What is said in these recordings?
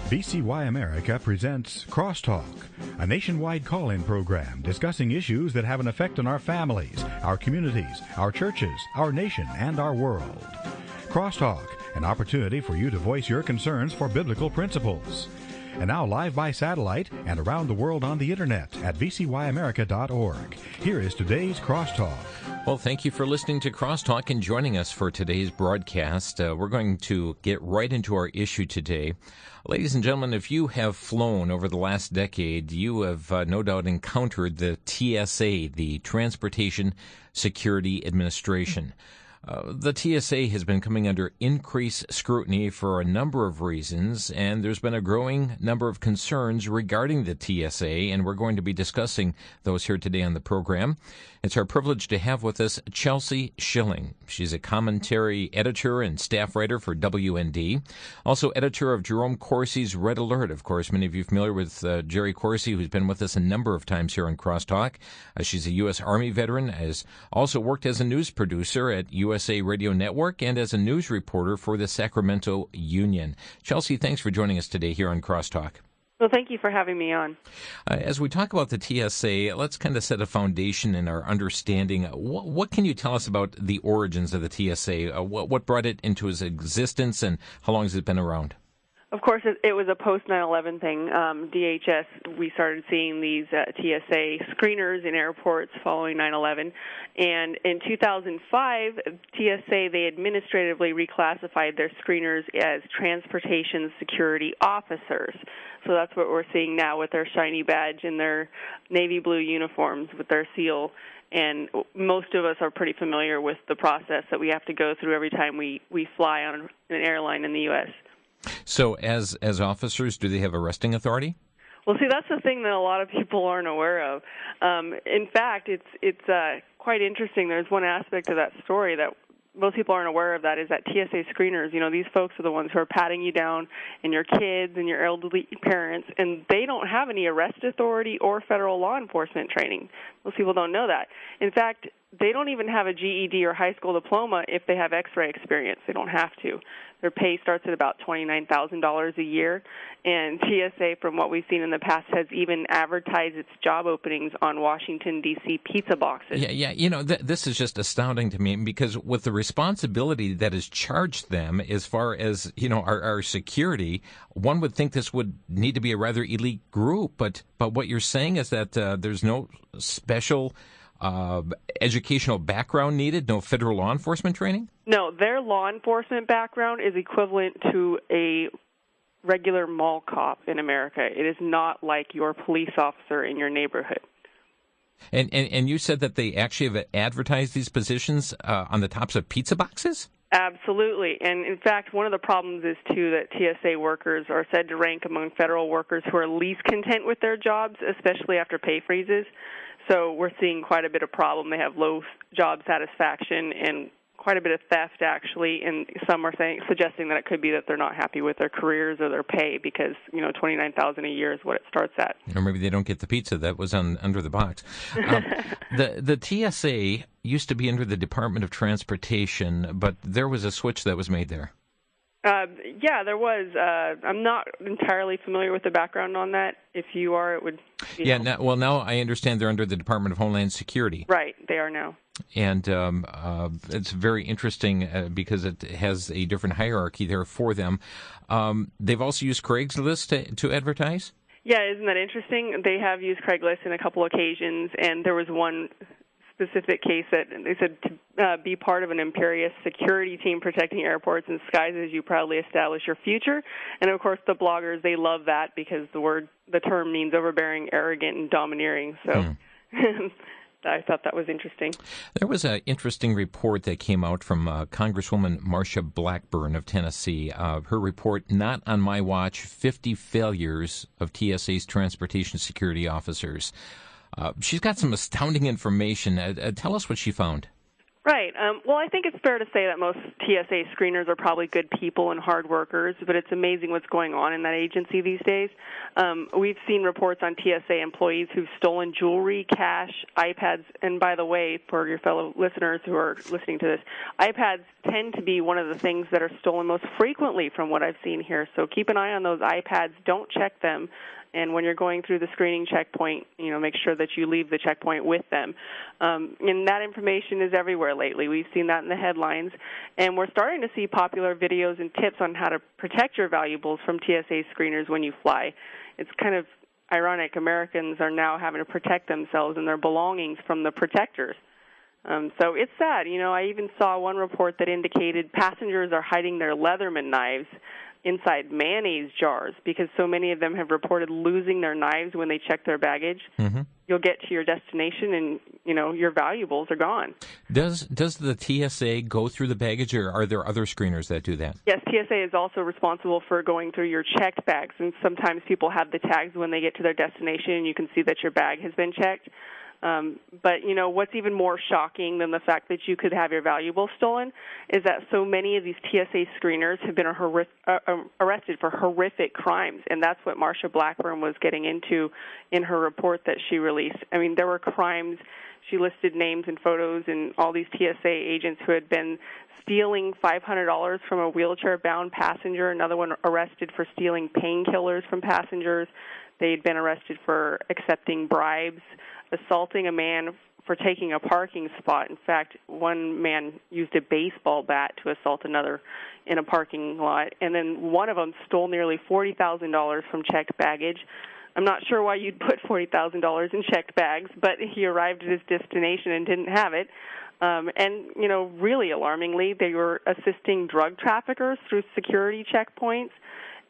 VCY America presents Crosstalk, a nationwide call-in program discussing issues that have an effect on our families, our communities, our churches, our nation, and our world. Crosstalk, an opportunity for you to voice your concerns for biblical principles. And now live by satellite and around the world on the internet at vcyamerica.org. Here is today's Crosstalk. Well, thank you for listening to Crosstalk and joining us for today's broadcast. We're going to get right into our issue today. Ladies and gentlemen, if you have flown over the last decade, you have no doubt encountered the TSA, the Transportation Security Administration. The TSA has been coming under increased scrutiny for a number of reasons, and there's been a growing number of concerns regarding the TSA, and we're going to be discussing those here today on the program. It's our privilege to have with us Chelsea Schilling. She's a commentary editor and staff writer for WND, also editor of Jerome Corsi's Red Alert. Of course, many of you are familiar with Jerry Corsi, who's been with us a number of times here on Crosstalk. She's a U.S. Army veteran, has also worked as a news producer at USA Radio Network and as a news reporter for the Sacramento Union. Chelsea, thanks for joining us today here on Crosstalk. Well, thank you for having me on. As we talk about the TSA, let's kind of set a foundation in our understanding. What can you tell us about the origins of the TSA? What brought it into its existence, and how long has it been around? Of course, it was a post-9/11 thing. DHS, we started seeing these TSA screeners in airports following 9/11. And in 2005, TSA, they administratively reclassified their screeners as transportation security officers. So that's what we're seeing now with their shiny badge and their navy blue uniforms with their seal. And most of us are pretty familiar with the process that we have to go through every time we fly on an airline in the U.S. So as officers, do they have arresting authority? Well, see, that's the thing that a lot of people aren't aware of. In fact, it's quite interesting. There's one aspect of that story that most people aren't aware of, that is that TSA screeners, these folks are the ones who are patting you down, and your kids and your elderly parents, and they don't have any arrest authority or federal law enforcement training. Most people don't know that. In fact, they don't even have a GED or high school diploma if they have X-ray experience. They don't have to. Their pay starts at about $29,000 a year, and TSA, from what we've seen in the past, has even advertised its job openings on Washington, D.C. pizza boxes. Yeah. This is just astounding to me, because with the responsibility that is charged them as far as, our security, one would think this would need to be a rather elite group, but what you're saying is that there's no special educational background needed, no federal law enforcement training? No, their law enforcement background is equivalent to a regular mall cop in America. It is not like your police officer in your neighborhood. And you said that they actually have advertised these positions on the tops of pizza boxes? Absolutely. And in fact, one of the problems is, too, that TSA workers are said to rank among federal workers who are least content with their jobs, especially after pay freezes. So we're seeing quite a bit of problem. They have low job satisfaction and quite a bit of theft, actually, and some are suggesting that it could be that they're not happy with their careers or their pay because, $29,000 a year is what it starts at. Or maybe they don't get the pizza that was under the box. The TSA used to be under the Department of Transportation, but there was a switch that was made there. Yeah, there was. I'm not entirely familiar with the background on that. If you are, it would be helpful. Now I understand they're under the Department of Homeland Security. Right, they are now. And it's very interesting because it has a different hierarchy there for them. They've also used Craigslist to advertise? Yeah, isn't that interesting? They have used Craigslist on a couple occasions, and there was one specific case that they said to be part of an imperious security team protecting airports and skies as you proudly establish your future. And of course, the bloggers, they love that because the term means overbearing, arrogant, and domineering. So I thought that was interesting. There was an interesting report that came out from Congresswoman Marsha Blackburn of Tennessee. Her report, Not on My Watch, 50 Failures of TSA's Transportation Security Officers. She's got some astounding information. Tell us what she found. Right. Well, I think it's fair to say that most TSA screeners are probably good people and hard workers, but it's amazing what's going on in that agency these days. We've seen reports on TSA employees who've stolen jewelry, cash, iPads, and by the way, for your fellow listeners who are listening to this, iPads tend to be one of the things that are stolen most frequently from what I've seen here. So keep an eye on those iPads. Don't check them. And when you're going through the screening checkpoint, make sure that you leave the checkpoint with them. And that information is everywhere lately. We've seen that in the headlines. And we're starting to see popular videos and tips on how to protect your valuables from TSA screeners when you fly. It's kind of ironic. Americans are now having to protect themselves and their belongings from the protectors. So it's sad. I even saw one report that indicated passengers are hiding their Leatherman knives inside mayonnaise jars because so many of them have reported losing their knives when they check their baggage. Mm-hmm. You'll get to your destination and, your valuables are gone. Does the TSA go through the baggage, or are there other screeners that do that? Yes, TSA is also responsible for going through your checked bags, and sometimes people have the tags when they get to their destination and you can see that your bag has been checked. But, what's even more shocking than the fact that you could have your valuables stolen is that so many of these TSA screeners have been arrested for horrific crimes, and that's what Marsha Blackburn was getting into in her report that she released. I mean, there were crimes. She listed names and photos and all these TSA agents who had been stealing $500 from a wheelchair-bound passenger, another one arrested for stealing painkillers from passengers. They'd been arrested for accepting bribes, assaulting a man for taking a parking spot. In fact, one man used a baseball bat to assault another in a parking lot. And then one of them stole nearly $40,000 from checked baggage. I'm not sure why you'd put $40,000 in checked bags, but he arrived at his destination and didn't have it. And, really alarmingly, they were assisting drug traffickers through security checkpoints.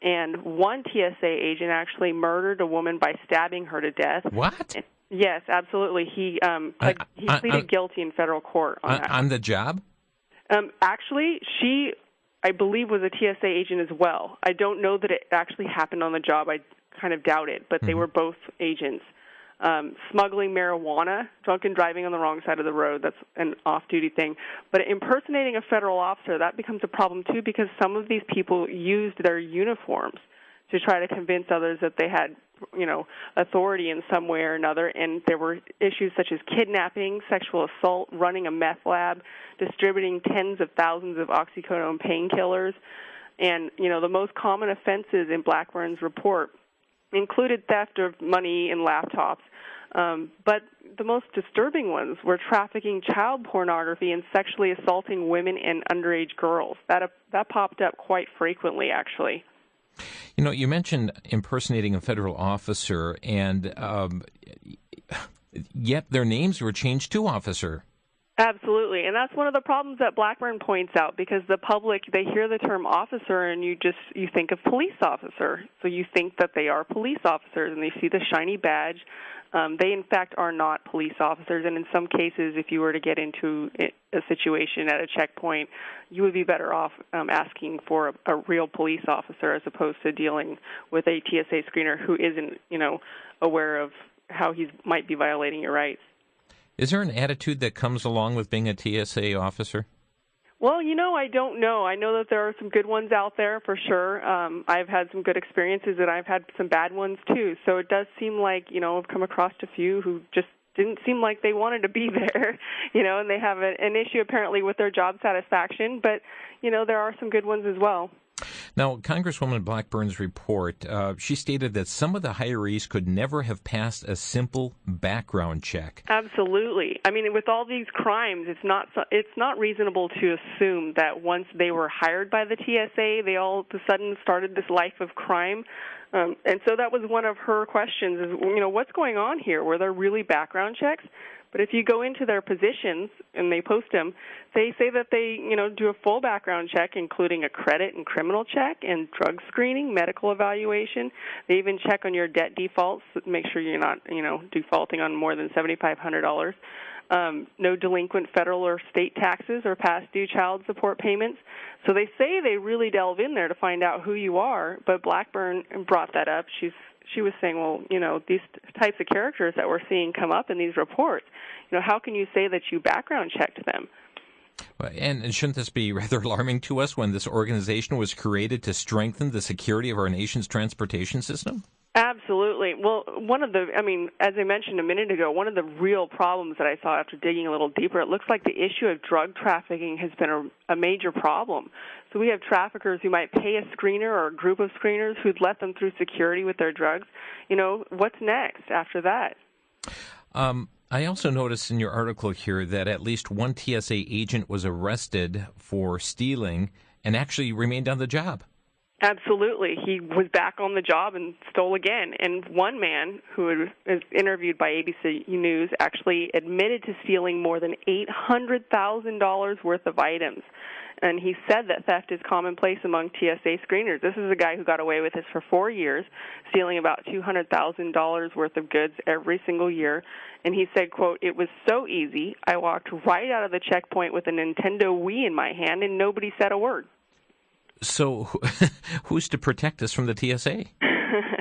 And one TSA agent actually murdered a woman by stabbing her to death. What? Yes, absolutely. He pleaded guilty in federal court on that. On the job? Actually, she, I believe, was a TSA agent as well. I don't know that it actually happened on the job. I kind of doubt it, but they were both agents. Smuggling marijuana, drunken driving on the wrong side of the road, that's an off-duty thing. But impersonating a federal officer, that becomes a problem, too, because some of these people used their uniforms to try to convince others that they had, authority in some way or another. And there were issues such as kidnapping, sexual assault, running a meth lab, distributing tens of thousands of oxycodone painkillers. And, the most common offenses in Blackburn's report included theft of money and laptops. But the most disturbing ones were trafficking child pornography and sexually assaulting women and underage girls. That popped up quite frequently, actually. You mentioned impersonating a federal officer, and yet their names were changed to officer. Absolutely, and that's one of the problems that Blackburn points out, because the public, they hear the term officer and you think of police officer. So you think that they are police officers and they see the shiny badge. They, in fact, are not police officers, and in some cases, if you were to get into a situation at a checkpoint, you would be better off asking for a real police officer as opposed to dealing with a TSA screener who isn't, aware of how he might be violating your rights. Is there an attitude that comes along with being a TSA officer? Well, I don't know. I know that there are some good ones out there for sure. I've had some good experiences, and I've had some bad ones too. So it does seem like, I've come across a few who just didn't seem like they wanted to be there, and they have an issue apparently with their job satisfaction. But, there are some good ones as well. Now, Congresswoman Blackburn's report, she stated that some of the hirees could never have passed a simple background check. Absolutely. I mean, with all these crimes, it's not reasonable to assume that once they were hired by the TSA, they all of a sudden started this life of crime. And so that was one of her questions is, what's going on here? Were there really background checks? But if you go into their positions and they post them, they say that they, do a full background check, including a credit and criminal check and drug screening, medical evaluation. They even check on your debt defaults, make sure you're not, defaulting on more than $7,500. No delinquent federal or state taxes or past due child support payments. So they say they really delve in there to find out who you are, but Blackburn brought that up. She was saying, well, these types of characters that we're seeing come up in these reports, how can you say that you background checked them? And shouldn't this be rather alarming to us when this organization was created to strengthen the security of our nation's transportation system? Absolutely. Well, as I mentioned a minute ago, one of the real problems that I saw after digging a little deeper, it looks like the issue of drug trafficking has been a major problem. So we have traffickers who might pay a screener or a group of screeners who'd let them through security with their drugs. What's next after that? I also noticed in your article here that at least one TSA agent was arrested for stealing and actually remained on the job. Absolutely. He was back on the job and stole again. And one man who was interviewed by ABC News actually admitted to stealing more than $800,000 worth of items. And he said that theft is commonplace among TSA screeners. This is a guy who got away with this for 4 years, stealing about $200,000 worth of goods every single year. And he said, quote, "It was so easy. I walked right out of the checkpoint with a Nintendo Wii in my hand, and nobody said a word." So who's to protect us from the TSA?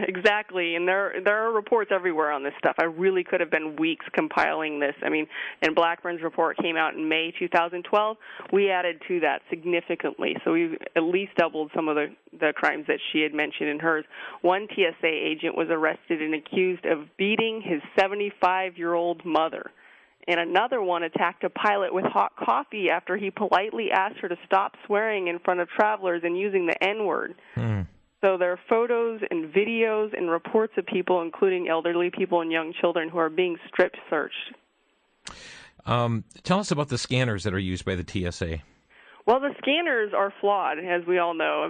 Exactly, and there are reports everywhere on this stuff. I really could have been weeks compiling this. And Blackburn's report came out in May 2012. We added to that significantly, so we've at least doubled some of the crimes that she had mentioned in hers. One TSA agent was arrested and accused of beating his 75-year-old mother. And another one attacked a pilot with hot coffee after he politely asked her to stop swearing in front of travelers and using the N-word. So there are photos and videos and reports of people, including elderly people and young children, who are being strip searched. Tell us about the scanners that are used by the TSA. Well, the scanners are flawed, as we all know.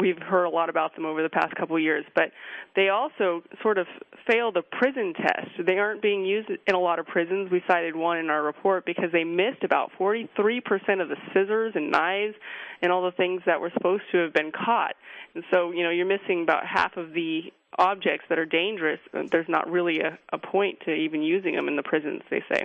We've heard a lot about them over the past couple of years, but they also sort of fail the prison test. They aren't being used in a lot of prisons. We cited one in our report because they missed about 43% of the scissors and knives and all the things that were supposed to have been caught. And so, you're missing about half of the objects that are dangerous. There's not really a point to even using them in the prisons, they say.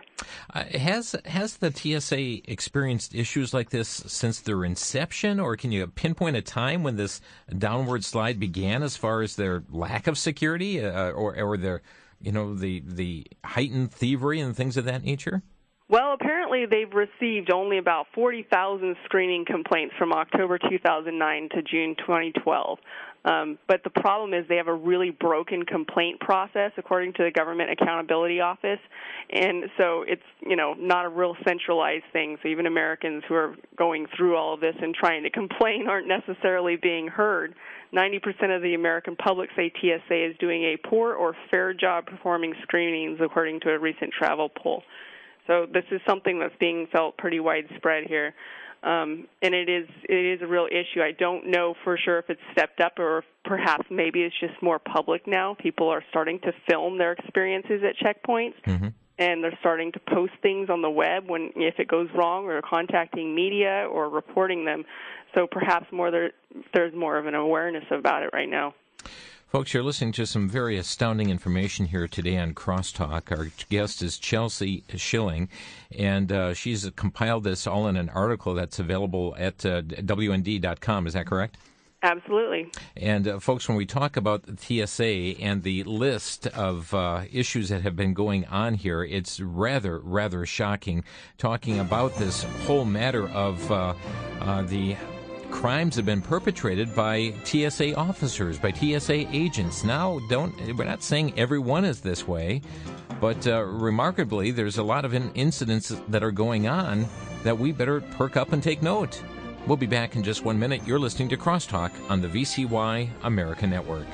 Has the TSA experienced issues like this since their inception, or can you pinpoint a time when this downward slide began as far as their lack of security or their, the heightened thievery and things of that nature? Well, apparently they've received only about 40,000 screening complaints from October 2009 to June 2012. But the problem is they have a really broken complaint process, according to the Government Accountability Office. And so it's, not a real centralized thing. So even Americans who are going through all of this and trying to complain aren't necessarily being heard. 90% of the American public say TSA is doing a poor or fair job performing screenings, according to a recent travel poll. So this is something that's being felt pretty widespread here. And it is a real issue. I don't know for sure if it's stepped up or if perhaps maybe it's just more public now. People are starting to film their experiences at checkpoints, and they're starting to post things on the web if it goes wrong, or contacting media or reporting them. So perhaps there's more of an awareness about it right now. Folks, you're listening to some very astounding information here today on Crosstalk. Our guest is Chelsea Schilling, and she's compiled this all in an article that's available at WND.com. Is that correct? Absolutely. And folks, when we talk about the TSA and the list of issues that have been going on here, it's rather shocking, talking about this whole matter of the crimes have been perpetrated by TSA officers, by TSA agents. Now, we're not saying everyone is this way, but remarkably, there's a lot of incidents that are going on that we better perk up and take note. We'll be back in just 1 minute. You're listening to Crosstalk on the VCY America Network.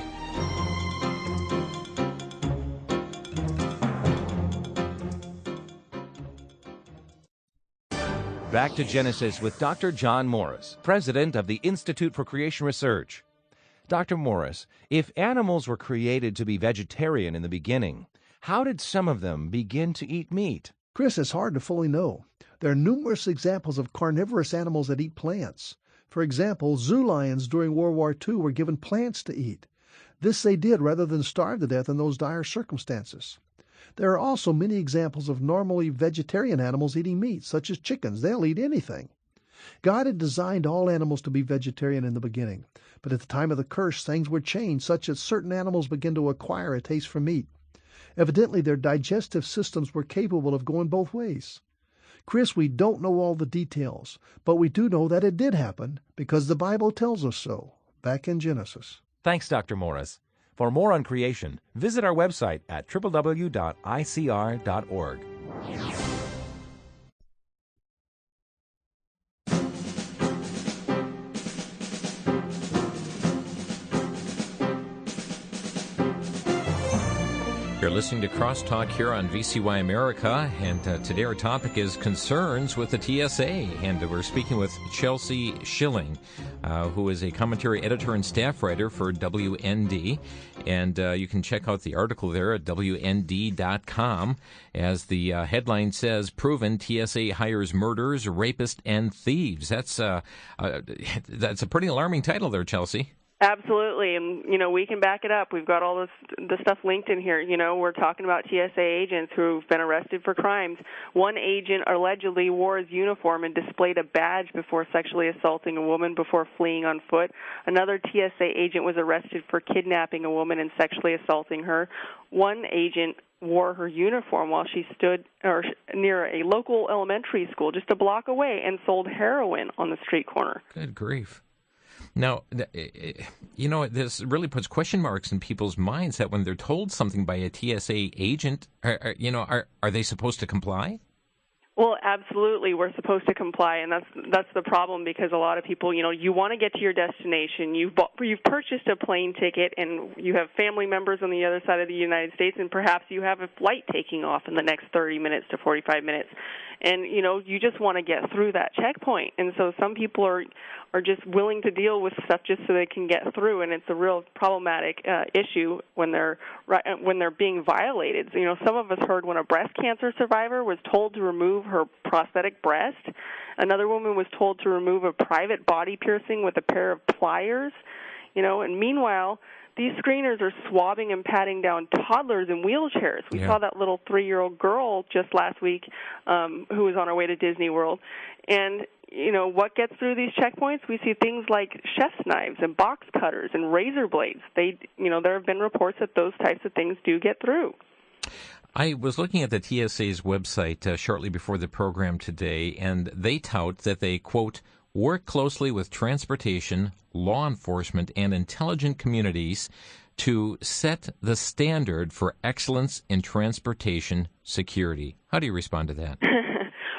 Back to Genesis with Dr. John Morris, president of the Institute for Creation Research. Dr. Morris, if animals were created to be vegetarian in the beginning, how did some of them begin to eat meat? Chris, it's hard to fully know. There are numerous examples of carnivorous animals that eat plants. For example, zoo lions during World War II were given plants to eat. This they did rather than starve to death in those dire circumstances. There are also many examples of normally vegetarian animals eating meat, such as chickens. They'll eat anything. God had designed all animals to be vegetarian in the beginning, but at the time of the curse, things were changed such that certain animals began to acquire a taste for meat. Evidently, their digestive systems were capable of going both ways. Chris, we don't know all the details, but we do know that it did happen because the Bible tells us so, back in Genesis. Thanks, Dr. Morris. For more on creation, visit our website at www.icr.org. You're listening to Crosstalk here on VCY America, and today our topic is concerns with the TSA, and we're speaking with Chelsea Schilling, who is a commentary editor and staff writer for WND, and you can check out the article there at WND.com. As the headline says, proven TSA hires murderers, rapists, and thieves. That's a pretty alarming title there, Chelsea. Absolutely, and we can back it up. We've got all the stuff linked in here. We're talking about TSA agents who've been arrested for crimes. One agent allegedly wore his uniform and displayed a badge before sexually assaulting a woman before fleeing on foot. Another TSA agent was arrested for kidnapping a woman and sexually assaulting her. One agent wore her uniform while she stood near a local elementary school just a block away and sold heroin on the street corner. Good grief. Now, this really puts question marks in people's minds that when they're told something by a TSA agent, are they supposed to comply? Well, absolutely, we're supposed to comply, and that's the problem because a lot of people, you want to get to your destination. You've purchased a plane ticket, and you have family members on the other side of the United States, and perhaps you have a flight taking off in the next 30 minutes to 45 minutes, and you just want to get through that checkpoint. And so some people are just willing to deal with stuff just so they can get through, and it's a real problematic issue when they're being violated. Some of us heard when a breast cancer survivor was told to remove her prosthetic breast. Another woman was told to remove a private body piercing with a pair of pliers. And meanwhile, these screeners are swabbing and patting down toddlers in wheelchairs. We saw that little 3-year-old girl just last week who was on her way to Disney World. And what gets through these checkpoints? We see things like chef's knives and box cutters and razor blades. There have been reports that those types of things do get through. I was looking at the TSA's website shortly before the program today, and they tout that they, quote, work closely with transportation, law enforcement, and intelligent communities to set the standard for excellence in transportation security. How do you respond to that?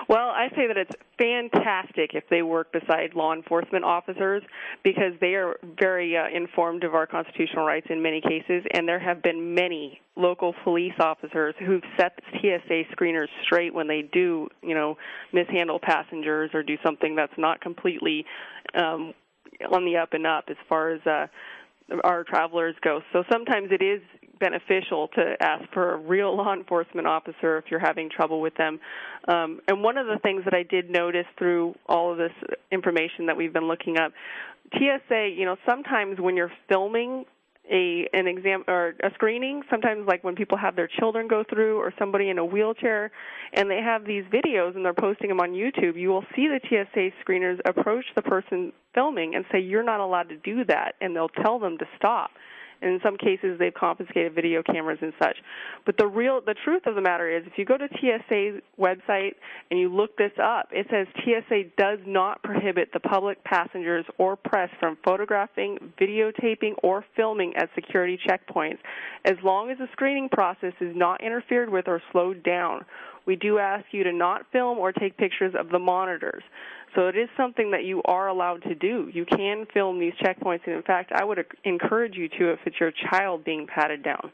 Well, I say that it's fantastic if they work beside law enforcement officers because they are very informed of our constitutional rights in many cases, and there have been many local police officers who've set TSA screeners straight when they do, mishandle passengers or do something that's not completely on the up and up as far as our travelers go. So sometimes it is beneficial to ask for a real law enforcement officer if you're having trouble with them. And one of the things that I did notice through all of this information that we've been looking up, TSA, sometimes when you're filming an exam or a screening, sometimes like when people have their children go through or somebody in a wheelchair and they have these videos and they're posting them on YouTube, you will see the TSA screeners approach the person filming and say, you're not allowed to do that, and they'll tell them to stop. And in some cases, they've confiscated video cameras and such. But the truth of the matter is, if you go to TSA's website and you look this up, it says TSA does not prohibit the public, passengers, or press from photographing, videotaping, or filming at security checkpoints, as long as the screening process is not interfered with or slowed down. We do ask you to not film or take pictures of the monitors. So it is something that you are allowed to do. You can film these checkpoints, and in fact, I would encourage you to if it's your child being patted down.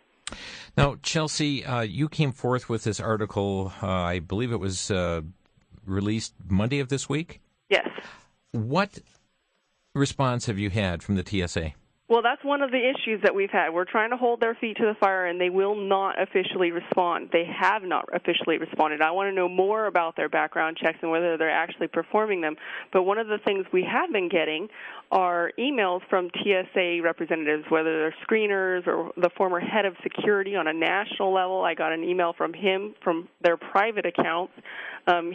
Now, Chelsea, you came forth with this article, I believe it was released Monday of this week? Yes. What response have you had from the TSA? Well, that's one of the issues that we've had. We're trying to hold their feet to the fire, and they will not officially respond. They have not officially responded. I want to know more about their background checks and whether they're actually performing them. But one of the things we have been getting are emails from TSA representatives, whether they're screeners or the former head of security on a national level. I got an email from him from their private accounts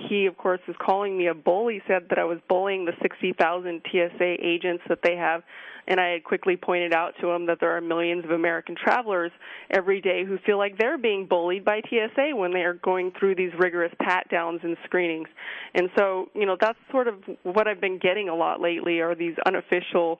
He, of course, was calling me a bully, said that I was bullying the 60,000 TSA agents that they have, and I had quickly pointed out to him that there are millions of American travelers every day who feel like they're being bullied by TSA when they are going through these rigorous pat-downs and screenings. And so, that's sort of what I've been getting a lot lately are these unofficial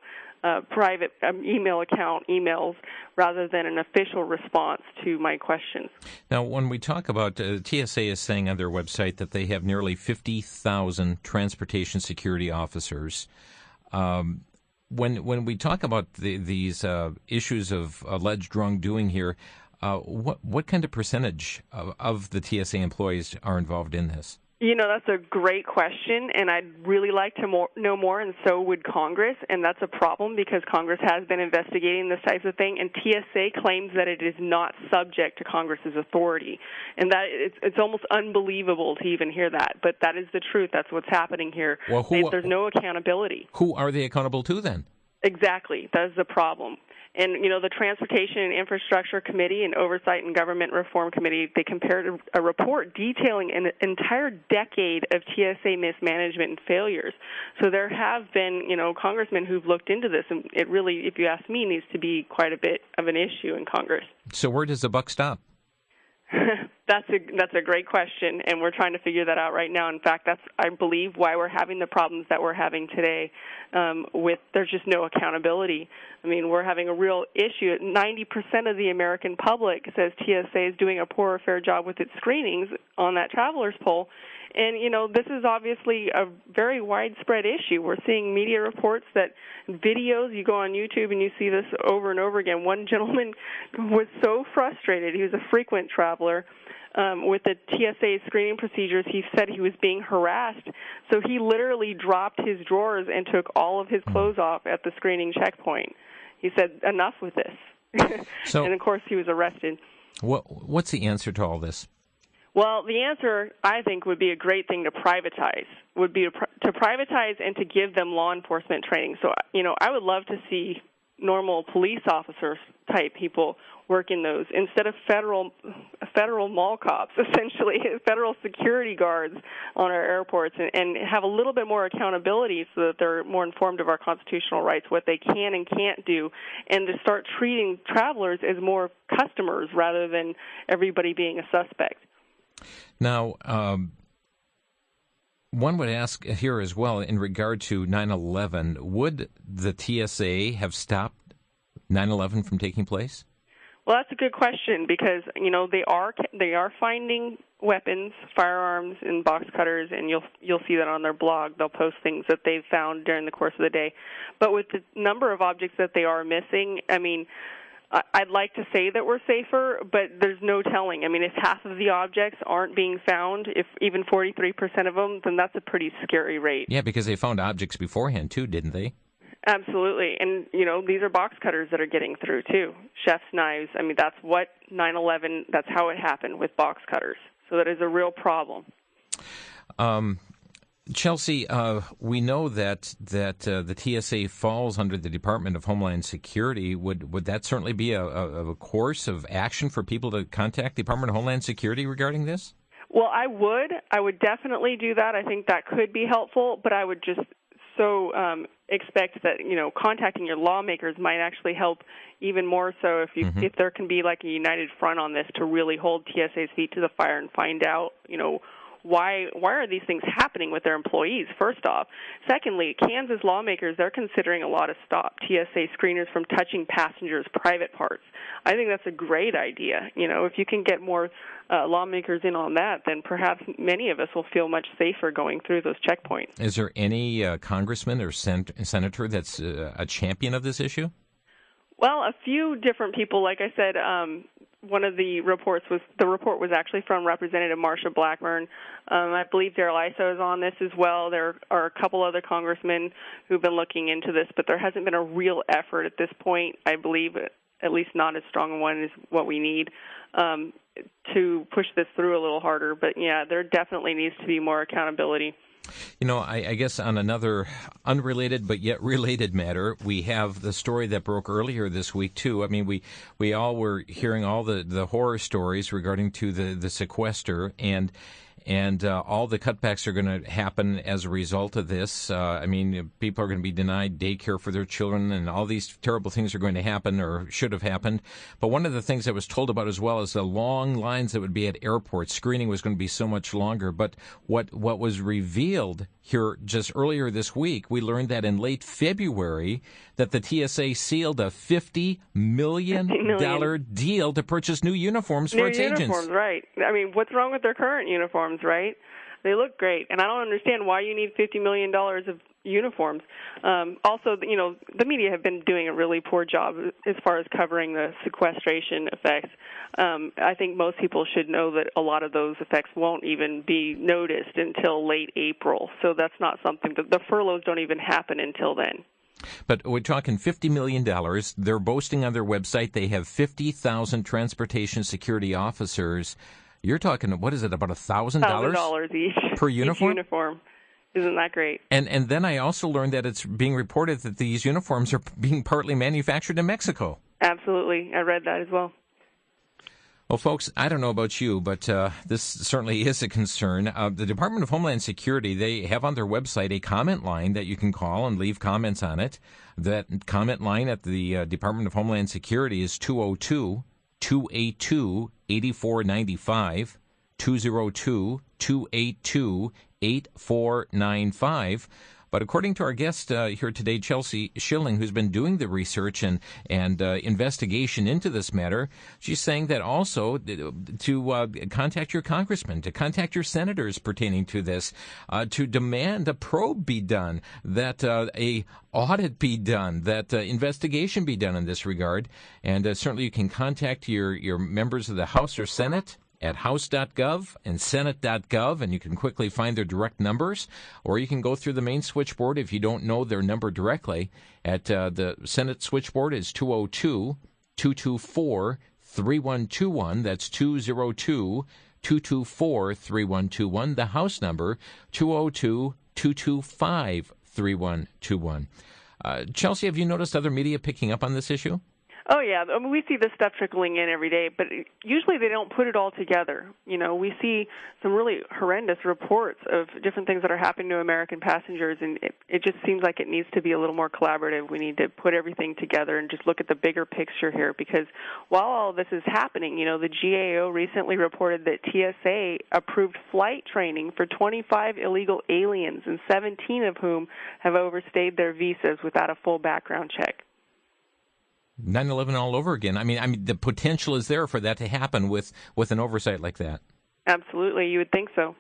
private email account emails rather than an official response to my questions. Now, when we talk about TSA is saying on their website that they have nearly 50,000 transportation security officers. When we talk about these issues of alleged wrongdoing here, what kind of percentage of the TSA employees are involved in this? That's a great question, and I'd really like to know more, and so would Congress, and that's a problem because Congress has been investigating this type of thing, and TSA claims that it is not subject to Congress's authority, and that it's almost unbelievable to even hear that, but that is the truth. That's what's happening here. Well, there's no accountability. Who are they accountable to then? Exactly. That is the problem. And, the Transportation and Infrastructure Committee and Oversight and Government Reform Committee, they compared a report detailing an entire decade of TSA mismanagement and failures. So there have been, congressmen who've looked into this, and it really, if you ask me, needs to be quite a bit of an issue in Congress. So where does the buck stop? That's a great question, and we're trying to figure that out right now. In fact, that's, I believe, why we're having the problems that we're having today there's just no accountability. I mean, we're having a real issue. 90% of the American public says TSA is doing a poor or fair job with its screenings on that traveler's poll. And, this is obviously a very widespread issue. We're seeing media reports that videos, you go on YouTube and you see this over and over again. One gentleman was so frustrated. He was a frequent traveler. With the TSA screening procedures, he said he was being harassed. So he literally dropped his drawers and took all of his clothes off at the screening checkpoint. He said, enough with this. And, of course, he was arrested. What's the answer to all this? Well, the answer, I think, would be a great thing to privatize, would be to privatize and to give them law enforcement training. So, I would love to see normal police officers type people work in those instead of federal mall cops, essentially, federal security guards on our airports, and have a little bit more accountability so that they're more informed of our constitutional rights, what they can and can't do, and to start treating travelers as more customers rather than everybody being a suspect. Now, one would ask here as well, in regard to 9/11, would the TSA have stopped 9/11 from taking place? Well, that's a good question because they are finding weapons, firearms, and box cutters, and you'll see that on their blog. They'll post things that they've found during the course of the day. But with the number of objects that they are missing, I mean, I'd like to say that we're safer, but there's no telling. I mean, if half of the objects aren't being found, if even 43% of them, then that's a pretty scary rate. Yeah, because they found objects beforehand, too, didn't they? Absolutely. And, these are box cutters that are getting through, too. Chef's knives. I mean, that's what 9/11, that's how it happened with box cutters. So that is a real problem. Chelsea, we know that the TSA falls under the Department of Homeland Security. Would that certainly be a course of action for people to contact the Department of Homeland Security regarding this? Well, I would definitely do that. I think that could be helpful, but I would just expect that contacting your lawmakers might actually help even more so if there can be like a united front on this to really hold TSA's feet to the fire and find out why are these things happening with their employees, first off. Secondly, Kansas lawmakers, they're considering a lot to stop TSA screeners from touching passengers' private parts. I think that's a great idea. If you can get more lawmakers in on that, then perhaps many of us will feel much safer going through those checkpoints. Is there any congressman or senator that's a champion of this issue? Well, a few different people. Like I said, one of the report was actually from Representative Marsha Blackburn. I believe Darrell Issa is on this as well. There are a couple other congressmen who've been looking into this, but there hasn't been a real effort at this point, I believe, at least not as strong a one as what we need, to push this through a little harder. But, yeah, there definitely needs to be more accountability. I guess on another unrelated but yet related matter, we have the story that broke earlier this week, too. I mean, we all were hearing all the horror stories regarding to the sequester, and and all the cutbacks are going to happen as a result of this. I mean, people are going to be denied daycare for their children, and all these terrible things are going to happen or should have happened. But one of the things I was told about as well is the long lines that would be at airports. Screening was going to be so much longer. But what was revealed here just earlier this week, we learned that in late February that the TSA sealed a $50 million deal to purchase new uniforms for its agents. Uniforms, right. I mean, what's wrong with their current uniforms, right? They look great, and I don't understand why you need $50 million of uniforms. Also, the media have been doing a really poor job as far as covering the sequestration effects. I think most people should know that a lot of those effects won't even be noticed until late April, so that's not something that the furloughs don't even happen until then. But we're talking $50 million. They're boasting on their website they have 50,000 transportation security officers. You're talking, what is it, about $1,000 each per uniform? Each uniform. Isn't that great? And then I also learned that it's being reported that these uniforms are being partly manufactured in Mexico. Absolutely. I read that as well. Well, folks, I don't know about you, but this certainly is a concern. The Department of Homeland Security, they have on their website a comment line that you can call and leave comments on it. That comment line at the Department of Homeland Security is 202-282-8495, 202-282-8495. But according to our guest here today, Chelsea Schilling, who's been doing the research and investigation into this matter, she's saying that also to contact your congressman, to contact your senators pertaining to this, to demand a probe be done, that a audit be done, that investigation be done in this regard. And certainly you can contact your members of the House or Senate at house.gov and senate.gov, and you can quickly find their direct numbers, or you can go through the main switchboard if you don't know their number directly. At the Senate switchboard is 202-224-3121. That's 202-224-3121. The House number, 202-225-3121. Chelsea, have you noticed other media picking up on this issue? Oh, yeah. I mean, we see this stuff trickling in every day, but usually they don't put it all together. We see some really horrendous reports of different things that are happening to American passengers, and it just seems like it needs to be a little more collaborative. We need to put everything together and just look at the bigger picture here, because while all this is happening, the GAO recently reported that TSA approved flight training for 25 illegal aliens, and 17 of whom have overstayed their visas without a full background check. 9/11 all over again. I mean, the potential is there for that to happen with an oversight like that. Absolutely, you would think so.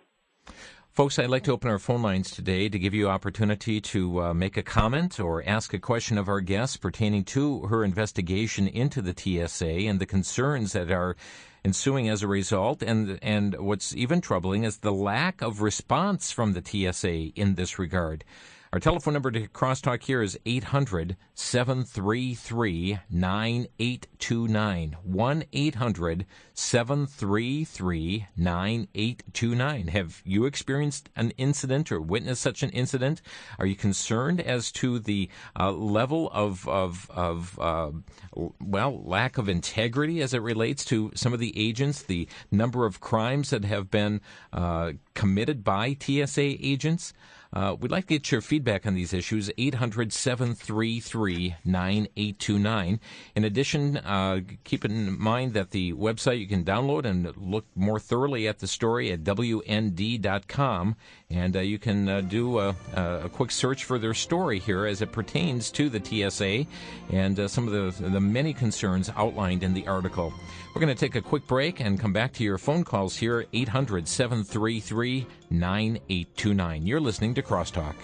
Folks, I'd like to open our phone lines today to give you opportunity to make a comment or ask a question of our guest pertaining to her investigation into the TSA and the concerns that are ensuing as a result. And what's even troubling is the lack of response from the TSA in this regard. Our telephone number to crosstalk here is 800-733-9829. 1-800-733-9829. Have you experienced an incident or witnessed such an incident? Are you concerned as to the level of lack of integrity as it relates to some of the agents, the number of crimes that have been committed by TSA agents? We'd like to get your feedback on these issues, 800-733-9829. In addition, keep in mind that the website you can download and look more thoroughly at the story at WND.com, and you can do a quick search for their story here as it pertains to the TSA and some of the many concerns outlined in the article. We're going to take a quick break and come back to your phone calls here, 800-733-9829. You're listening to Crosstalk.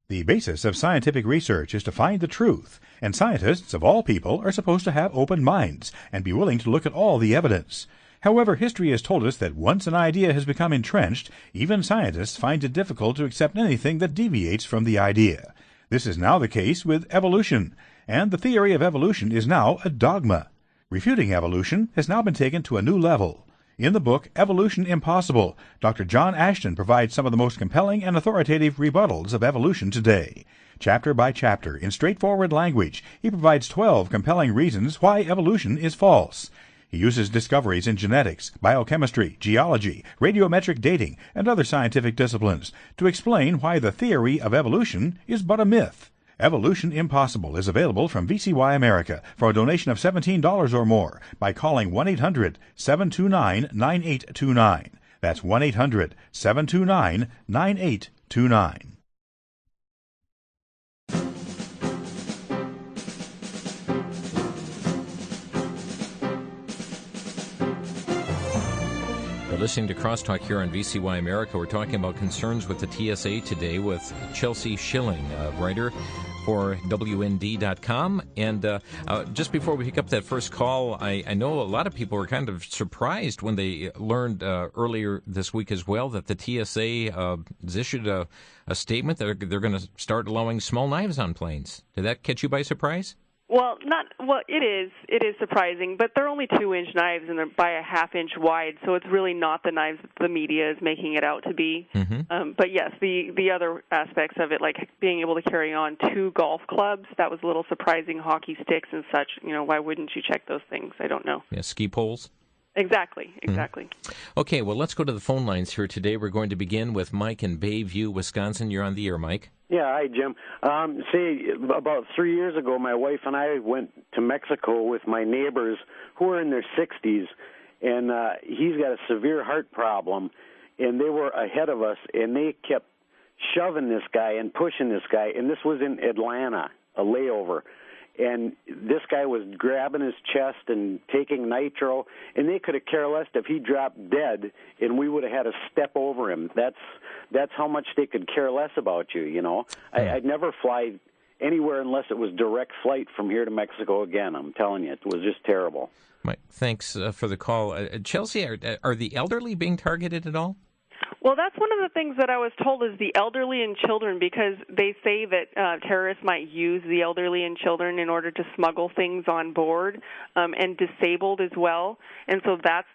The basis of scientific research is to find the truth, and scientists, of all people, are supposed to have open minds and be willing to look at all the evidence. However, history has told us that once an idea has become entrenched, even scientists find it difficult to accept anything that deviates from the idea. This is now the case with evolution, and the theory of evolution is now a dogma. Refuting evolution has now been taken to a new level. In the book Evolution Impossible, Dr. John Ashton provides some of the most compelling and authoritative rebuttals of evolution today. Chapter by chapter, in straightforward language, he provides 12 compelling reasons why evolution is false. He uses discoveries in genetics, biochemistry, geology, radiometric dating, and other scientific disciplines to explain why the theory of evolution is but a myth. Evolution Impossible is available from VCY America for a donation of $17 or more by calling 1-800-729-9829. That's 1-800-729-9829. You're listening to Crosstalk here on VCY America. We're talking about concerns with the TSA today with Chelsea Schilling, a writer for WND.com. And just before we pick up that first call, I know a lot of people were kind of surprised when they learned earlier this week as well that the TSA has issued a statement that they're going to start allowing small knives on planes. Did that catch you by surprise? Well, it is surprising, but they're only 2-inch knives and they're by a half-inch wide, so it's really not the knives the media is making it out to be. Mm-hmm. But yes, the other aspects of it, like being able to carry on 2 golf clubs, that was a little surprising. Hockey sticks and such. Why wouldn't you check those things? I don't know. Yeah, ski poles. Exactly. Okay, well, let's go to the phone lines here today. We're going to begin with Mike in Bayview, Wisconsin. You're on the air, Mike. Yeah, hi, Jim. About 3 years ago, my wife and I went to Mexico with my neighbors who are in their 60s, and he's got a severe heart problem, and they were ahead of us, and they kept shoving this guy and pushing this guy, and this was in Atlanta, a layover. And this guy was grabbing his chest and taking nitro, and they could have cared less if he dropped dead, and we would have had to step over him. That's how much they could care less about you, I'd never fly anywhere unless it was direct flight from here to Mexico again. I'm telling you, it was just terrible. Mike, thanks for the call. Chelsea, are the elderly being targeted at all? Well, that's one of the things that I was told is the elderly and children, because they say that terrorists might use the elderly and children in order to smuggle things on board, and disabled as well. And so that's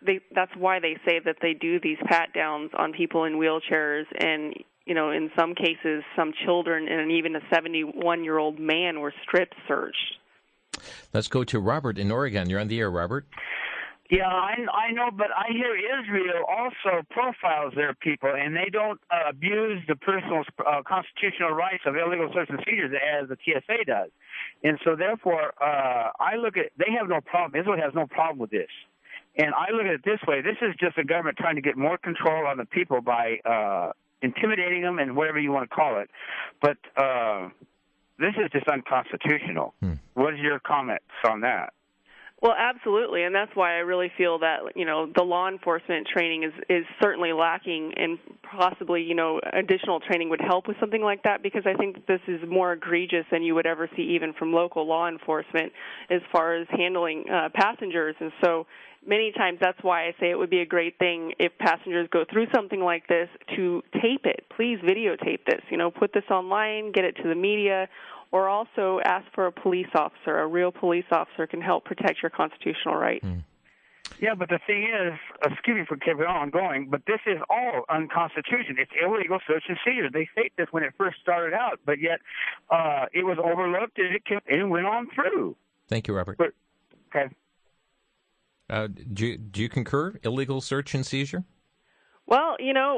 why they say that they do these pat-downs on people in wheelchairs. And, in some cases, some children and even a 71-year-old man were strip searched. Let's go to Robert in Oregon. You're on the air, Robert. Yeah, I know, but I hear Israel also profiles their people, and they don't abuse the personal constitutional rights of illegal search and seizures as the TSA does. And so, therefore, I look at they have no problem. Israel has no problem with this. And I look at it this way. This is just the government trying to get more control on the people by intimidating them and whatever you want to call it. But this is just unconstitutional. What is your comments on that? Well, absolutely, and that's why I really feel that, the law enforcement training is certainly lacking, and possibly, additional training would help with something like that, because I think this is more egregious than you would ever see even from local law enforcement as far as handling passengers. And so many times that's why I say it would be a great thing if passengers go through something like this to tape it. Please videotape this, put this online, get it to the media, or also ask for a police officer. A real police officer can help protect your constitutional right. Yeah, but the thing is, excuse me for keeping on going, but this is all unconstitutional. It's illegal search and seizure. They state this when it first started out, but yet it was overlooked and it went on through. Thank you, Robert. Okay. Do you concur? Illegal search and seizure? Well,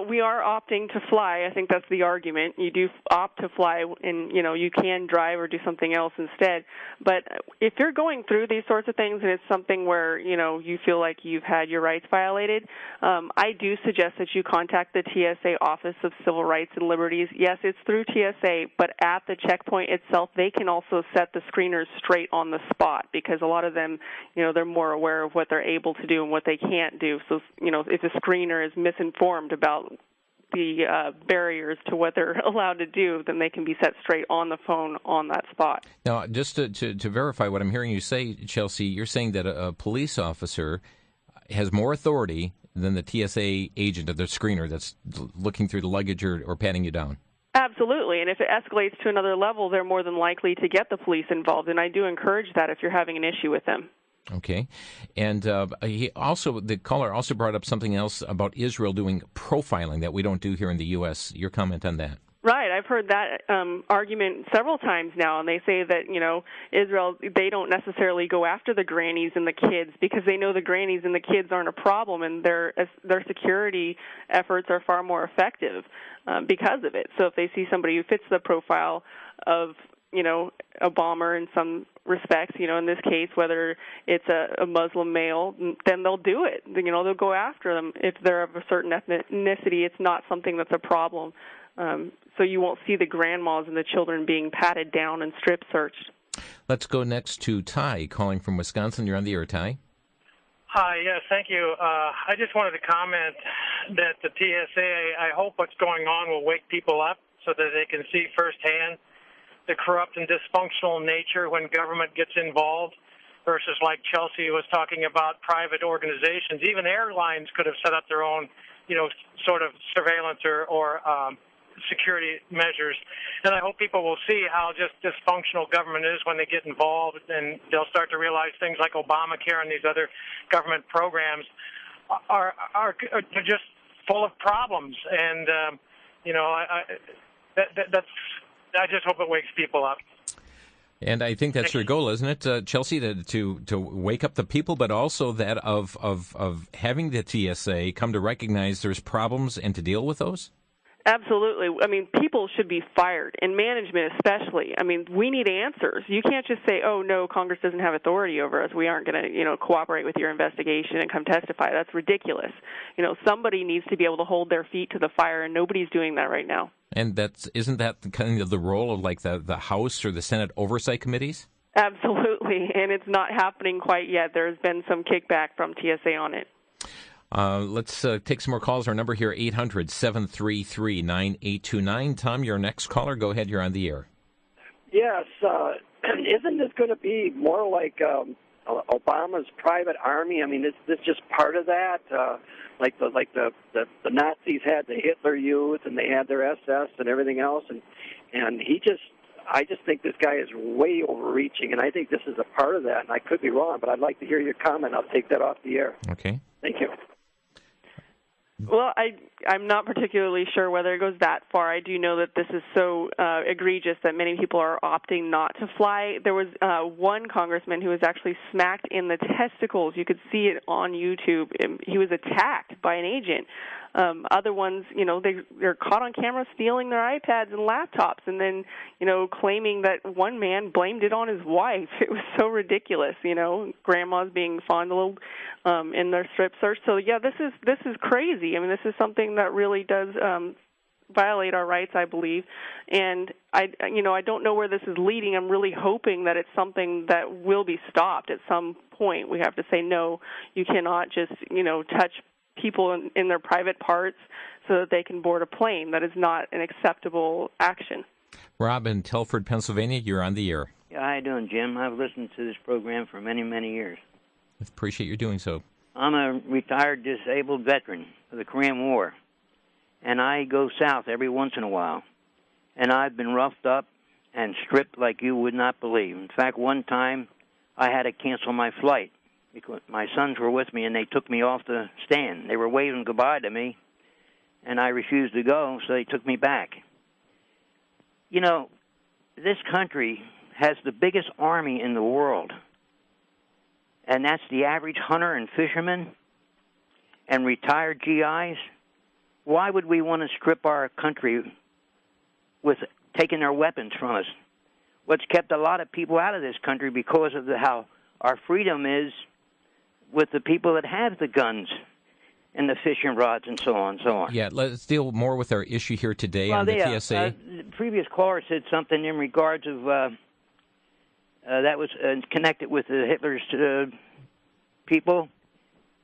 we are opting to fly. I think that's the argument. You do opt to fly, and, you can drive or do something else instead. But if you're going through these sorts of things and it's something where, you feel like you've had your rights violated, I do suggest that you contact the TSA Office of Civil Rights and Liberties. Yes, it's through TSA, but at the checkpoint itself, they can also set the screeners straight on the spot, because a lot of them, they're more aware of what they're able to do and what they can't do. So, if a screener is misinformed about the barriers to what they're allowed to do, then they can be set straight on the phone on that spot. Now, just to verify what I'm hearing you say, Chelsea, you're saying that a police officer has more authority than the TSA agent or the screener that's looking through the luggage or patting you down. Absolutely, and if it escalates to another level, they're more than likely to get the police involved, and I do encourage that if you're having an issue with them. Okay. And the caller also brought up something else about Israel doing profiling that we don't do here in the U.S. Your comment on that? Right, I've heard that argument several times now, and they say that, Israel, they don't necessarily go after the grannies and the kids because they know the grannies and the kids aren't a problem, and their security efforts are far more effective because of it. So if they see somebody who fits the profile of, a bomber in some respects, in this case, whether it's a Muslim male, then they'll do it. They'll go after them. If they're of a certain ethnicity, it's not something that's a problem. So you won't see the grandmas and the children being patted down and strip searched. Let's go next to Ty, calling from Wisconsin. You're on the air, Ty. Hi, yes, thank you. I just wanted to comment that the TSA, I hope what's going on will wake people up so that they can see firsthand the corrupt and dysfunctional nature when government gets involved versus, like Chelsea was talking about, private organizations. Even airlines could have set up their own, sort of surveillance or security measures. And I hope people will see how just dysfunctional government is when they get involved, and they'll start to realize things like Obamacare and these other government programs are just full of problems. And, I just hope it wakes people up. And I think that's your goal, isn't it, Chelsea, to wake up the people, but also that of having the TSA come to recognize there's problems and to deal with those? Absolutely. I mean, people should be fired, and management especially. I mean, we need answers. You can't just say, oh, no, Congress doesn't have authority over us. We aren't going to, cooperate with your investigation and come testify. That's ridiculous. Somebody needs to be able to hold their feet to the fire, and nobody's doing that right now. And isn't that kind of the role of like the House or the Senate oversight committees? Absolutely, and it's not happening quite yet. There's been some kickback from TSA on it. Let's take some more calls. Our number here, 800-733-9829. Tom, your next caller. Go ahead. You're on the air. Yes. Isn't this going to be more like Obama's private army? I mean, is this just part of that? Like the Nazis had the Hitler Youth, and they had their SS and everything else, and I just think this guy is way overreaching, and I think this is a part of that, and I could be wrong, but I'd like to hear your comment. I'll take that off the air. Okay. Thank you. Well, I'm not particularly sure whether it goes that far. I do know that this is so egregious that many people are opting not to fly. There was one congressman who was actually smacked in the testicles. You could see it on YouTube. He was attacked by an agent. Other ones, they're caught on camera stealing their iPads and laptops and then, claiming that one man blamed it on his wife. It was so ridiculous, grandmas being fondled in their strip search. So, yeah, this is crazy. I mean, this is something that really does violate our rights, I believe. And, I don't know where this is leading. I'm really hoping that it's something that will be stopped at some point. We have to say, no, you cannot just, touch people in their private parts so that they can board a plane. That is not an acceptable action. Rob in Telford, Pennsylvania, you're on the air. Yeah, how you doing, Jim? I've listened to this program for many, many years. I appreciate you doing so. I'm a retired disabled veteran of the Korean War, and I go south every once in a while, and I've been roughed up and stripped like you would not believe. In fact, one time I had to cancel my flight because my sons were with me, and they took me off the stand. They were waving goodbye to me, and I refused to go, so they took me back. This country has the biggest army in the world, and that's the average hunter and fisherman and retired GIs. Why would we want to strip our country with taking their weapons from us? What's kept a lot of people out of this country because of how our freedom is with the people that have the guns and the fishing rods and so on and so on. Yeah, let's deal more with our issue here today on the TSA. The previous caller said something in regards of that was connected with the Hitler's people.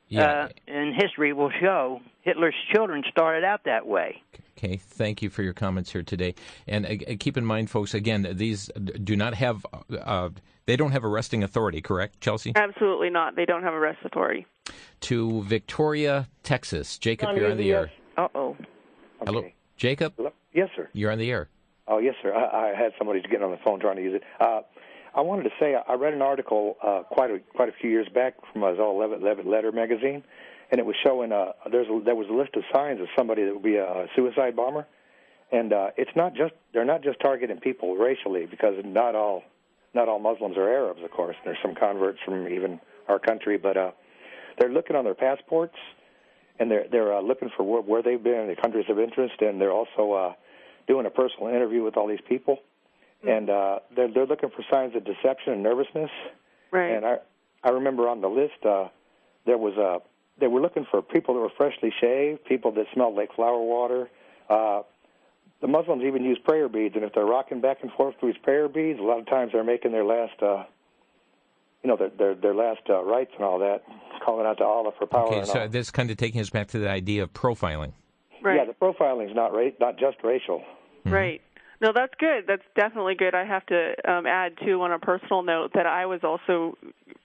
Yeah. And history will show Hitler's children started out that way. Okay, thank you for your comments here today. And keep in mind, folks, again, these do not have, they don't have arresting authority, correct, Chelsea? Absolutely not. They don't have arrest authority. To Victoria, Texas. Jacob, you're on the air. Uh-oh. Okay. Hello, Jacob? Hello? Yes, sir. You're on the air. Oh, yes, sir. I had somebody getting on the phone trying to use it. I wanted to say I read an article quite a few years back from a 11 Letter magazine, and it was showing there was a list of signs of somebody that would be a suicide bomber, and they're not just targeting people racially, because not all Muslims are Arabs, of course. There's some converts from even our country, but they're looking on their passports, and they're looking for where they've been, the countries of interest, and they're also doing a personal interview with all these people. And they're looking for signs of deception and nervousness. Right. And I remember on the list they were looking for people that were freshly shaved, people that smelled like flower water. The Muslims even use prayer beads, and if they're rocking back and forth through these prayer beads, a lot of times they're making their last, their last rites and all that, calling out to Allah for power. Okay, and so all. this kind of taking us back to the idea of profiling. Right. Yeah, the profiling is not just racial. Mm-hmm. Right. No, that's good. That's definitely good. I have to add, too, on a personal note, that I was also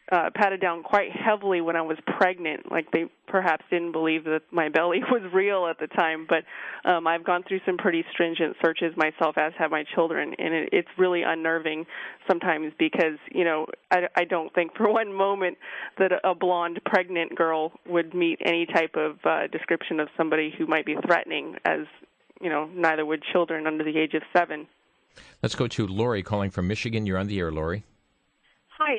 patted down quite heavily when I was pregnant. Like, they perhaps didn't believe that my belly was real at the time. But I've gone through some pretty stringent searches myself, as have my children, and it's really unnerving sometimes because, I don't think for one moment that a blonde pregnant girl would meet any type of description of somebody who might be threatening, as neither would children under the age of 7. Let's go to Lori calling from Michigan. You're on the air, Lori. Hi.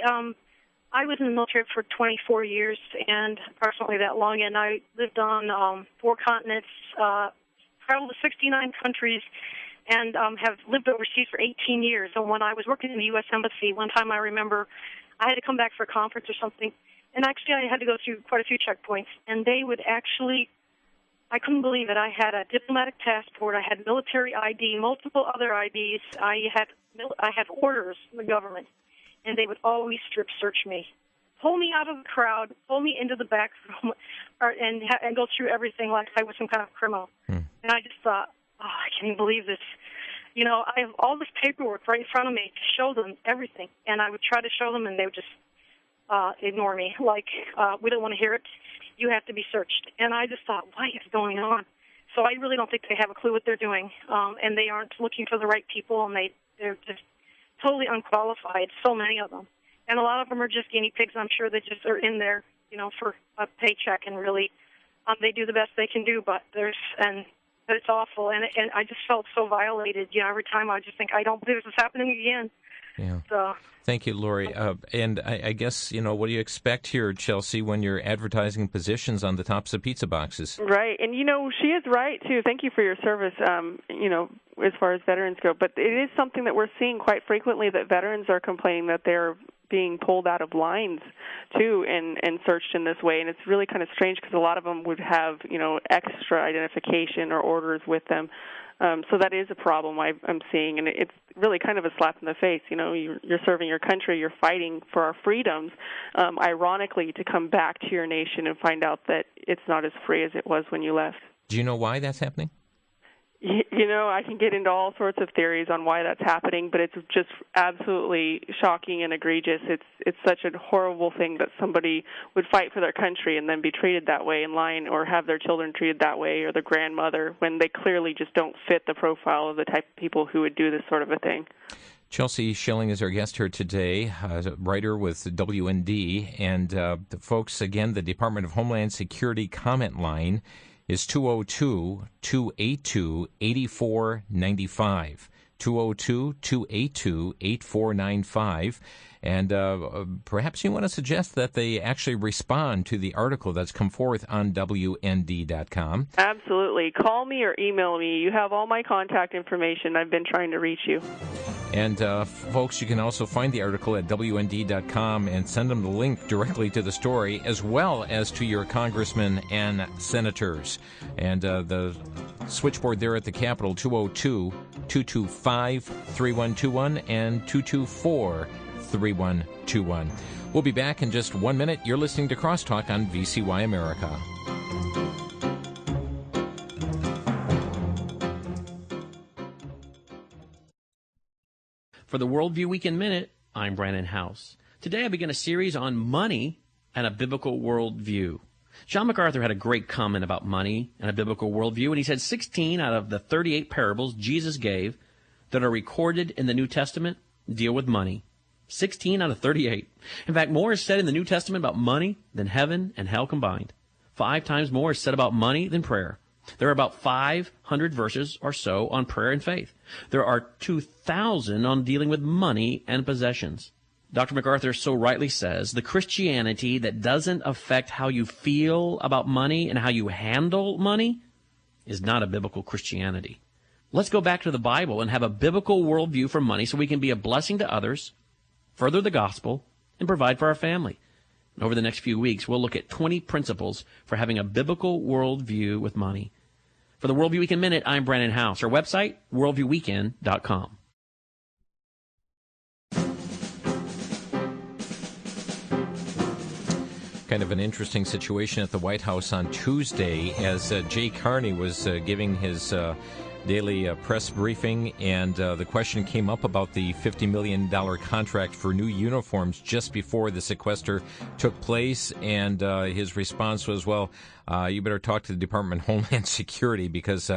I was in the military for 24 years, and approximately that long, and I lived on 4 continents, traveled to 69 countries, and have lived overseas for 18 years. And when I was working in the U.S. Embassy, one time I remember I had to come back for a conference or something, and actually I had to go through quite a few checkpoints, and they would actually... I couldn't believe it. I had a diplomatic passport. I had military ID, multiple other IDs. I had orders from the government, and they would always strip search me, pull me out of the crowd, pull me into the back room, and go through everything like I was some kind of criminal. And I just thought, I can't even believe this. I have all this paperwork right in front of me to show them everything, and I would try to show them, and they would just ignore me, like, we don't want to hear it. You have to be searched. And I just thought, what is going on? So I really don't think they have a clue what they're doing, and they aren't looking for the right people, and they're just totally unqualified, so many of them. And a lot of them are just guinea pigs. I'm sure they just are in there, for a paycheck, and really they do the best they can do, but it's awful. And I just felt so violated. Every time I just think, I don't believe this is happening again. Yeah. So. Thank you, Lori. And I guess, what do you expect here, Chelsea, when you're advertising positions on the tops of pizza boxes? Right. And, she is right, too. Thank you for your service, as far as veterans go. But it is something that we're seeing quite frequently, that veterans are complaining that they're being pulled out of lines, too, and searched in this way. And it's really kind of strange because a lot of them would have, extra identification or orders with them. So that is a problem I'm seeing, and it's really kind of a slap in the face. You're serving your country, you're fighting for our freedoms, ironically, to come back to your nation and find out that it's not as free as it was when you left. Do you know why that's happening? I can get into all sorts of theories on why that's happening, but it's just absolutely shocking and egregious. It's such a horrible thing that somebody would fight for their country and then be treated that way in line, or have their children treated that way, or their grandmother, when they clearly just don't fit the profile of the type of people who would do this sort of a thing. Chelsea Schilling is our guest here today, a writer with WND. And folks, again, the Department of Homeland Security comment line is 202-282-8495. 202-282-8495. And perhaps you want to suggest that they actually respond to the article that's come forth on WND.com. Absolutely. Call me or email me. You have all my contact information. I've been trying to reach you. And folks, you can also find the article at WND.com and send them the link directly to the story, as well as to your congressmen and senators. And the switchboard there at the Capitol, 202-225-3121 and 224-3121. We'll be back in just 1 minute. You're listening to Crosstalk on VCY America. For the Worldview Weekend Minute, I'm Brandon House. Today I begin a series on money and a biblical worldview. John MacArthur had a great comment about money and a biblical worldview, and he said 16 out of the 38 parables Jesus gave that are recorded in the New Testament deal with money. 16 out of 38. In fact, more is said in the New Testament about money than heaven and hell combined. 5 times more is said about money than prayer. There are about 500 verses or so on prayer and faith. There are 2,000 on dealing with money and possessions. Dr. MacArthur so rightly says the Christianity that doesn't affect how you feel about money and how you handle money is not a biblical Christianity. Let's go back to the Bible and have a biblical worldview for money so we can be a blessing to others, further the gospel, and provide for our family. And over the next few weeks, we'll look at 20 principles for having a biblical worldview with money. For the Worldview Weekend Minute, I'm Brandon House. Our website, worldviewweekend.com. Kind of an interesting situation at the White House on Tuesday as Jay Carney was giving his daily press briefing, and the question came up about the $50 million contract for new uniforms just before the sequester took place, and his response was, well, you better talk to the Department of Homeland Security because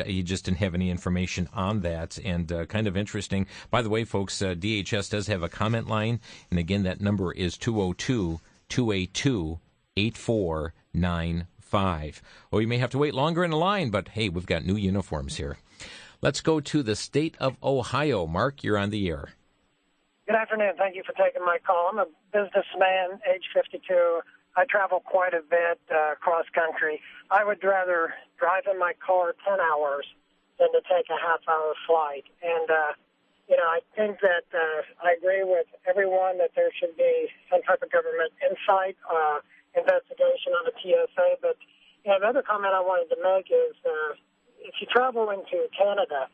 he just didn't have any information on that, and kind of interesting. By the way, folks, DHS does have a comment line, and again, that number is 202-282-8495. Well, you may have to wait longer in the line, but hey, we've got new uniforms here. Let's go to the state of Ohio. Mark, you're on the air. Good afternoon. Thank you for taking my call. I'm a businessman, age 52. I travel quite a bit cross country. I would rather drive in my car 10 hours than to take a half-hour flight. And, I think that I agree with everyone that there should be some type of government insight, investigation on the TSA. But another comment I wanted to make is if you travel into Canada,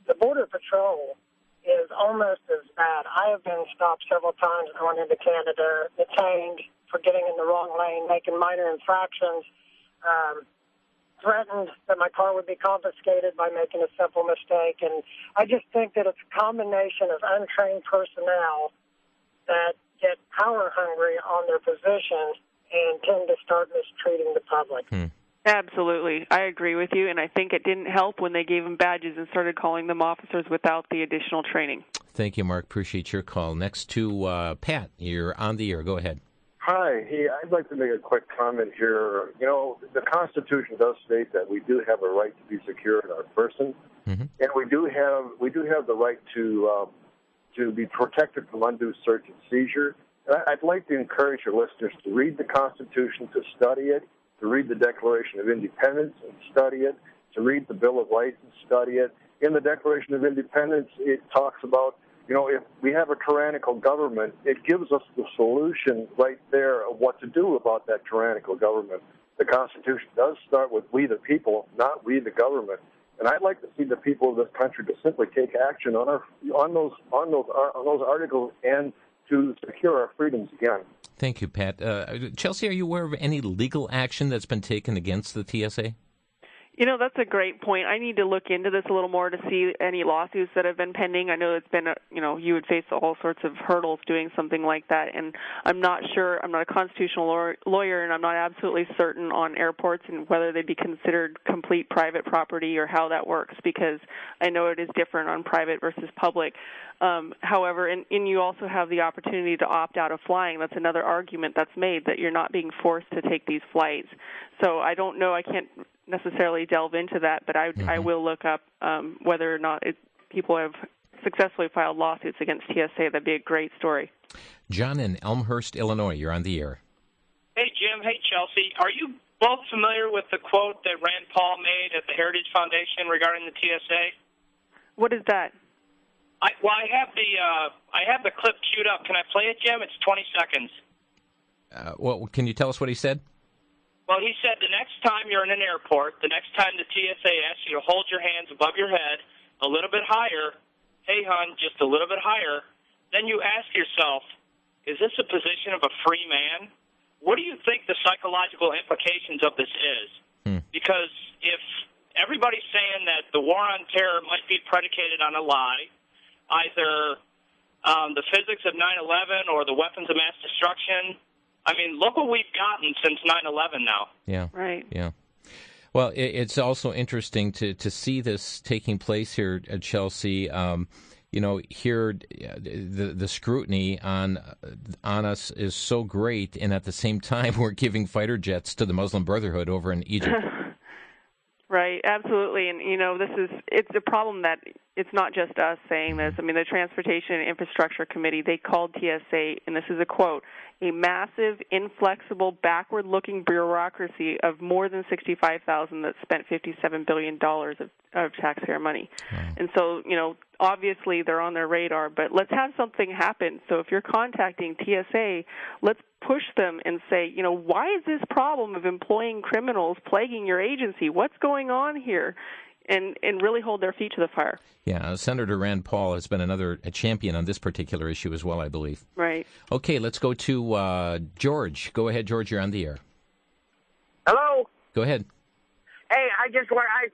the Border Patrol is almost as bad. I have been stopped several times going into Canada, detained for getting in the wrong lane, making minor infractions, threatened that my car would be confiscated by making a simple mistake. And I just think that it's a combination of untrained personnel that get power hungry on their position and tend to start mistreating the public. Absolutely. I agree with you, and I think it didn't help when they gave them badges and started calling them officers without the additional training. Thank you, Mark. Appreciate your call. Next to Pat. You're on the air. Go ahead. Hi. Hey, I'd like to make a quick comment here. The Constitution does state that we do have a right to be secure in our person, and we do have the right to be protected from undue search and seizure. And I'd like to encourage your listeners to read the Constitution, to study it, to read the Declaration of Independence and study it, to read the Bill of Rights and study it. In the Declaration of Independence, it talks about, if we have a tyrannical government, it gives us the solution right there of what to do about that tyrannical government. The Constitution does start with we the people, not we the government. And I'd like to see the people of this country to simply take action on those articles and to secure our freedoms again. Thank you, Pat. Chelsea, are you aware of any legal action that's been taken against the TSA? That's a great point. I need to look into this a little more to see any lawsuits that have been pending. I know it's been, you would face all sorts of hurdles doing something like that, and I'm not sure. I'm not a constitutional lawyer, and I'm not absolutely certain on airports and whether they'd be considered complete private property or how that works, because I know it is different on private versus public. However, and you also have the opportunity to opt out of flying. That's another argument that's made, that you're not being forced to take these flights. So I don't know. I can't necessarily delve into that, but I will look up whether or not people have successfully filed lawsuits against TSA. That'd be a great story. John in Elmhurst, Illinois, you're on the air. Hey, Jim. Hey, Chelsea. Are you both familiar with the quote that Rand Paul made at the Heritage Foundation regarding the TSA? What is that? I have the clip queued up. Can I play it, Jim? It's 20 seconds. Can you tell us what he said? Well, he said the next time you're in an airport, the next time the TSA asks you to hold your hands above your head a little bit higher, hey, hon, just a little bit higher, then you ask yourself, is this a position of a free man? What do you think the psychological implications of this is? Because if everybody's saying that the war on terror might be predicated on a lie, either the physics of 9/11 or the weapons of mass destruction, I mean, look what we've gotten since 9/11 now. Yeah. Right. Yeah. Well, it's also interesting to see this taking place here at Chelsea. here the scrutiny on us is so great, and at the same time we're giving fighter jets to the Muslim Brotherhood over in Egypt. Right, absolutely. And, it's a problem that it's not just us saying this. I mean, the Transportation and Infrastructure Committee, they called TSA, and this is a quote, a massive, inflexible, backward-looking bureaucracy of more than 65,000 that spent $57 billion of taxpayer money. Wow. And so, obviously they're on their radar, but let's have something happen. So if you're contacting TSA, let's push them and say, why is this problem of employing criminals plaguing your agency? What's going on here? And really hold their feet to the fire. Yeah, Senator Rand Paul has been a champion on this particular issue as well, I believe. Right. Okay, let's go to George. Go ahead, George, you're on the air. Hello? Go ahead. Hey, I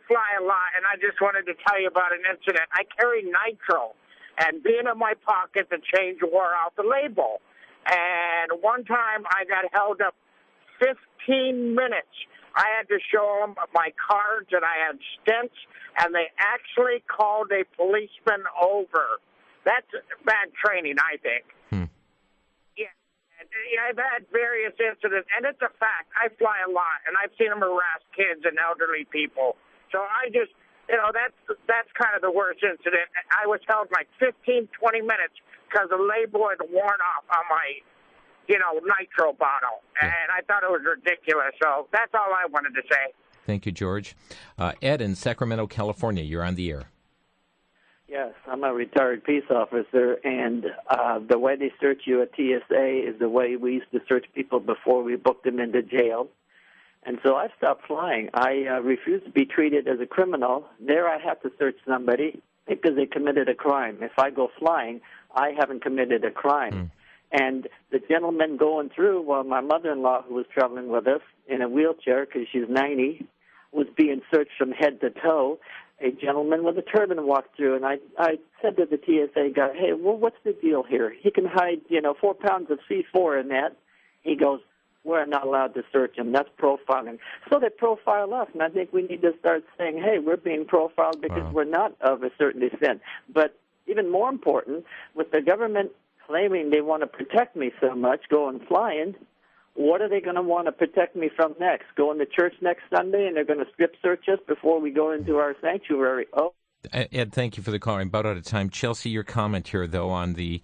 fly a lot, and I just wanted to tell you about an incident. I carry nitro, and being in my pocket, the change wore out the label. And one time I got held up 15 minutes. I had to show them my cards, and I had stents, and they actually called a policeman over. That's bad training, I think. Yeah. I've had various incidents, and it's a fact. I fly a lot, and I've seen them harass kids and elderly people. So I just, that's kind of the worst incident. I was held like 15, 20 minutes because the label had worn off on my nitro bottle. And I thought it was ridiculous. So that's all I wanted to say. Thank you, George. Ed in Sacramento, California, you're on the air. Yes, I'm a retired peace officer, and the way they search you at TSA is the way we used to search people before we booked them into jail. And so I stopped flying. I refused to be treated as a criminal. There I have to search somebody because they committed a crime. If I go flying, I haven't committed a crime. And the gentleman going through, my mother-in-law, who was traveling with us in a wheelchair because she's 90, was being searched from head to toe. A gentleman with a turban walked through, and I said to the TSA guy, hey, well, what's the deal here? He can hide, 4 pounds of C4 in that. He goes, we're not allowed to search him. That's profiling. So they profile us, and I think we need to start saying, hey, we're being profiled because we're not of a certain descent. But even more important, with the government claiming they want to protect me so much going flying, what are they going to want to protect me from next? Going to church next Sunday, and they're going to strip search us before we go into our sanctuary. Oh, Ed, thank you for the call. I'm about out of time. Chelsea, your comment here, though, on the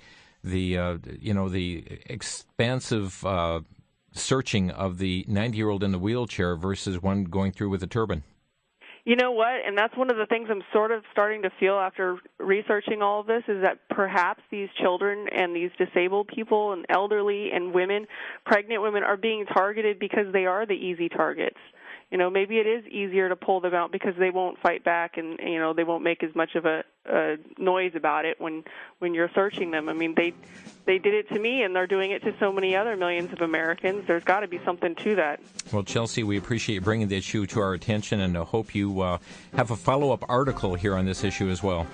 expansive searching of the 90-year-old in the wheelchair versus one going through with a turban. You know what? And that's one of the things I'm sort of starting to feel after researching all of this is that perhaps these children and these disabled people and elderly and women, pregnant women, are being targeted because they are the easy targets. Maybe it is easier to pull them out because they won't fight back and, they won't make as much of a noise about it when you're searching them. I mean, they did it to me, and they're doing it to so many other millions of Americans. There's got to be something to that. Well, Chelsea, we appreciate you bringing the issue to our attention, and I hope you have a follow-up article here on this issue as well.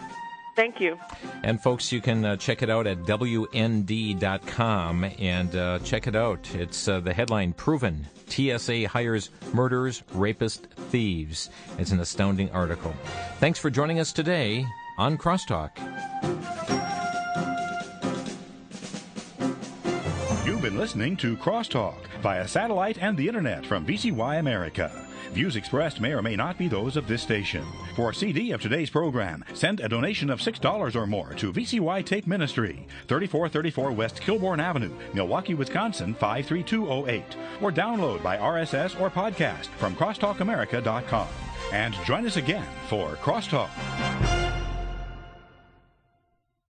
Thank you. And, folks, you can check it out at WND.com and check it out. It's the headline, Proven. TSA hires murderers, rapists, thieves. It's an astounding article. Thanks for joining us today on Crosstalk. You've been listening to Crosstalk via satellite and the internet from VCY America. Views expressed may or may not be those of this station. For a CD of today's program, send a donation of $6 or more to VCY Take Ministry, 3434 West Kilbourne Avenue, Milwaukee, Wisconsin, 53208. Or download by RSS or podcast from crosstalkamerica.com. And join us again for Crosstalk.